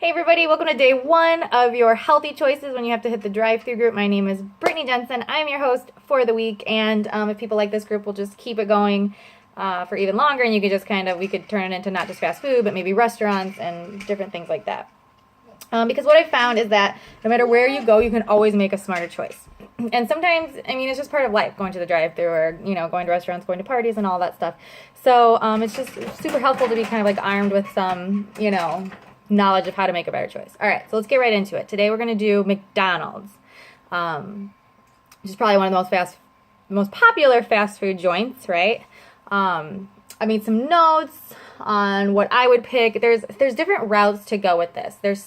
Hey everybody, welcome to day one of your healthy choices when you have to hit the drive-thru group. My name is Brittany Jensen. I'm your host for the week, and if people like this group, we'll just keep it going for even longer, and you could just we could turn it into not just fast food, but maybe restaurants and different things like that. Because what I found is that no matter where you go, you can always make a smarter choice. And sometimes, it's just part of life, going to the drive-thru or, going to restaurants, going to parties and all that stuff. So it's just super helpful to be kind of like armed with some, knowledge of how to make a better choice. All right, so let's get right into it. Today we're going to do McDonald's, which is probably one of the most popular fast food joints, right? I made some notes on what I would pick. There's different routes to go with this. There's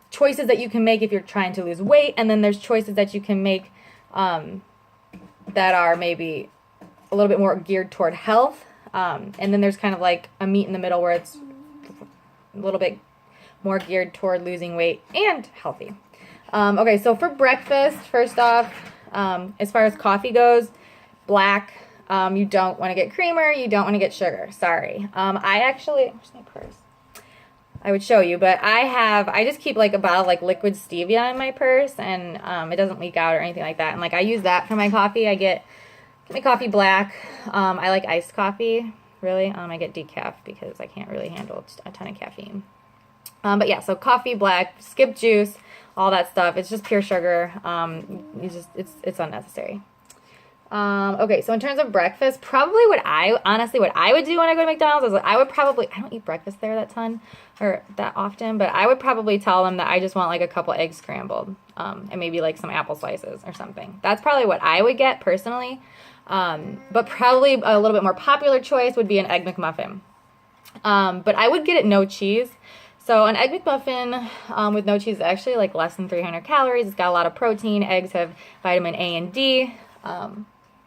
choices that you can make if you're trying to lose weight, and then there's choices that you can make that are maybe a little bit more geared toward health, and then there's kind of like a meat in the middle where it's a little bit more geared toward losing weight and healthy. Okay, so for breakfast, first off, as far as coffee goes, black. You don't want to get creamer. You don't want to get sugar. Sorry. Where's my purse? I would show you, but I just keep like a bottle of like liquid stevia in my purse, and it doesn't leak out or anything like that. And like I use that for my coffee. I get my coffee black. I like iced coffee. Really, I get decaf because I can't really handle a ton of caffeine. But yeah, so coffee black, skip juice, all that stuff. It's just pure sugar. It's unnecessary. Okay, so in terms of breakfast, probably what I would do when I go to McDonald's is I don't eat breakfast there that often, but I would probably tell them that I just want like a couple eggs scrambled, and maybe like some apple slices or something. That's probably what I would get personally. But probably a little bit more popular choice would be an Egg McMuffin. But I would get it no cheese. So an Egg McMuffin with no cheese is actually like less than 300 calories. It's got a lot of protein. Eggs have vitamin A and D.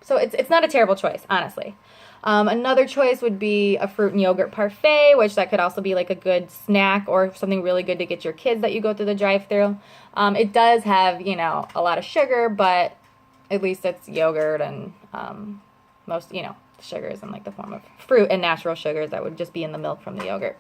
So it's not a terrible choice, honestly. Another choice would be a fruit and yogurt parfait, which that could also be like a good snack or something really good to get your kids that you go through the drive-thru. It does have, a lot of sugar, but at least it's yogurt, and most, sugars in like the form of fruit and natural sugars that would just be in the milk from the yogurt.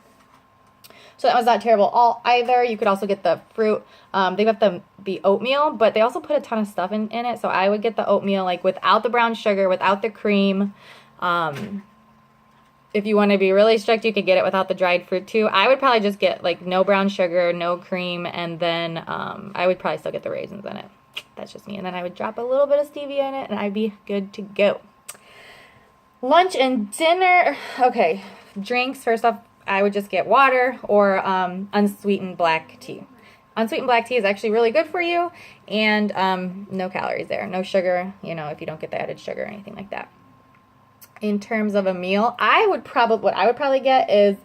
So that was not terrible either. You could also get the fruit. They have the oatmeal, but they also put a ton of stuff in it. So I would get the oatmeal like without the brown sugar, without the cream. If you want to be really strict, you could get it without the dried fruit too. I would probably just get like no brown sugar, no cream, and then I would probably still get the raisins in it. That's just me. And then I would drop a little bit of stevia in it, and I'd be good to go. Lunch and dinner. Okay, drinks. First off, I would just get water or unsweetened black tea. Unsweetened black tea is actually really good for you, and no calories there. No sugar, if you don't get the added sugar or anything like that. In terms of a meal, what I would probably get is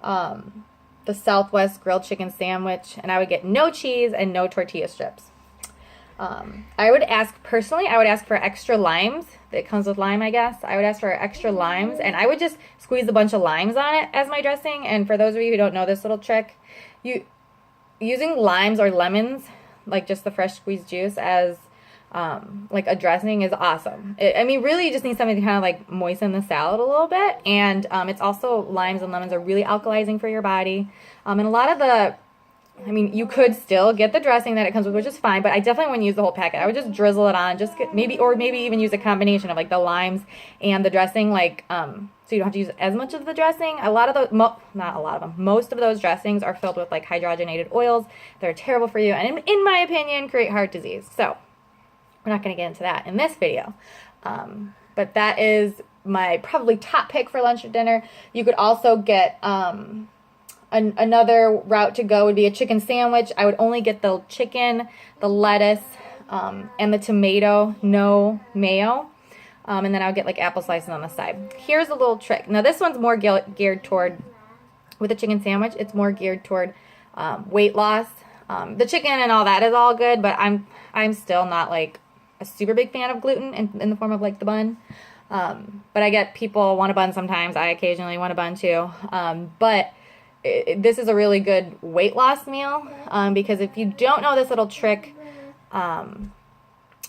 the Southwest grilled chicken sandwich, and I would get no cheese and no tortilla strips. I would ask for extra limes. It comes with lime, I guess. I would ask for extra limes, and I would just squeeze a bunch of limes on it as my dressing. And for those of you who don't know this little trick, using limes or lemons, like just the fresh squeezed juice as like a dressing is awesome. Really you just need something to kind of like moisten the salad a little bit. And it's also, limes and lemons are really alkalizing for your body. And a lot of you could still get the dressing that it comes with, which is fine, but I definitely wouldn't use the whole packet. I would just drizzle it on, maybe even use a combination of like the limes and the dressing, so you don't have to use as much of the dressing. Most of those dressings are filled with like hydrogenated oils that are terrible for you, and in my opinion, create heart disease. So we're not going to get into that in this video. But that is my probably top pick for lunch or dinner. You could also get, another route to go would be a chicken sandwich. I would only get the chicken, the lettuce, and the tomato, no mayo. And then I would get like apple slices on the side. Here's a little trick. Now this one's more geared toward, with the chicken sandwich, it's more geared toward weight loss. The chicken and all that is all good, but I'm still not like a super big fan of gluten in the form of like the bun. But I get people want a bun sometimes. I occasionally want a bun too. But this is a really good weight loss meal, because if you don't know this little trick,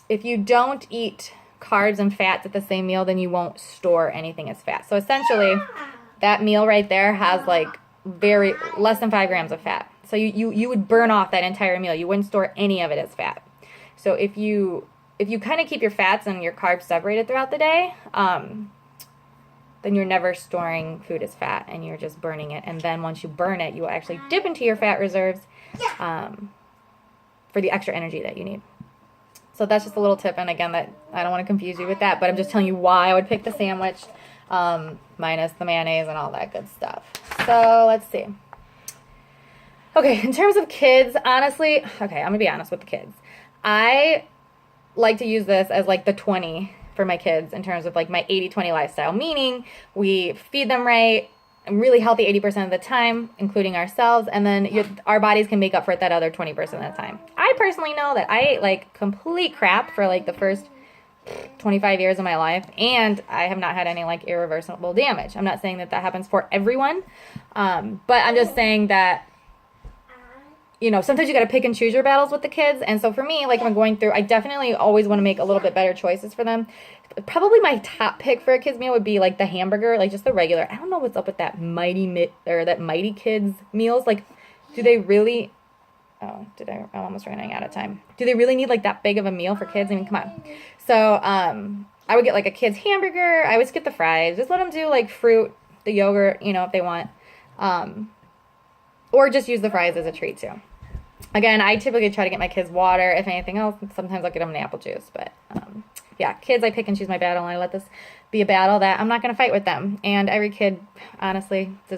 if you don't eat carbs and fats at the same meal, then you won't store anything as fat. So essentially, that meal right there has like very less than 5 grams of fat. So you would burn off that entire meal. You wouldn't store any of it as fat. So if you kind of keep your fats and your carbs separated throughout the day, then you're never storing food as fat and you're just burning it. And then once you burn it, you will actually dip into your fat reserves for the extra energy that you need. So that's just a little tip. And again, that I don't want to confuse you with that, but I'm just telling you why I would pick the sandwich minus the mayonnaise and all that good stuff. So let's see. Okay, in terms of kids, honestly, okay, I'm going to be honest with the kids. I like to use this as like the 20 for my kids in terms of like my 80-20 lifestyle, meaning we feed them right and really healthy 80% of the time, including ourselves, and then our bodies can make up for it that other 20% of the time. I personally know that I ate like complete crap for like the first 25 years of my life, and I have not had any like irreversible damage. I'm not saying that that happens for everyone, but I'm just saying that, you know, sometimes you got to pick and choose your battles with the kids. And so for me, like, I'm going through, I definitely always want to make a little bit better choices for them. Probably my top pick for a kid's meal would be like the hamburger, like just the regular. I don't know what's up with that Mighty Kids meals. Like, do they really, I'm almost running out of time. Do they really need like that big of a meal for kids? I mean, come on. So, I would get like a kid's hamburger. I would skip the fries. Just let them do like fruit, the yogurt, you know, if they want. Or just use the fries as a treat too. Again, I typically try to get my kids water. If anything else, sometimes I'll get them an apple juice. But yeah, kids, I pick and choose my battle, and I let this be a battle that I'm not going to fight with them. And every kid, honestly, deserves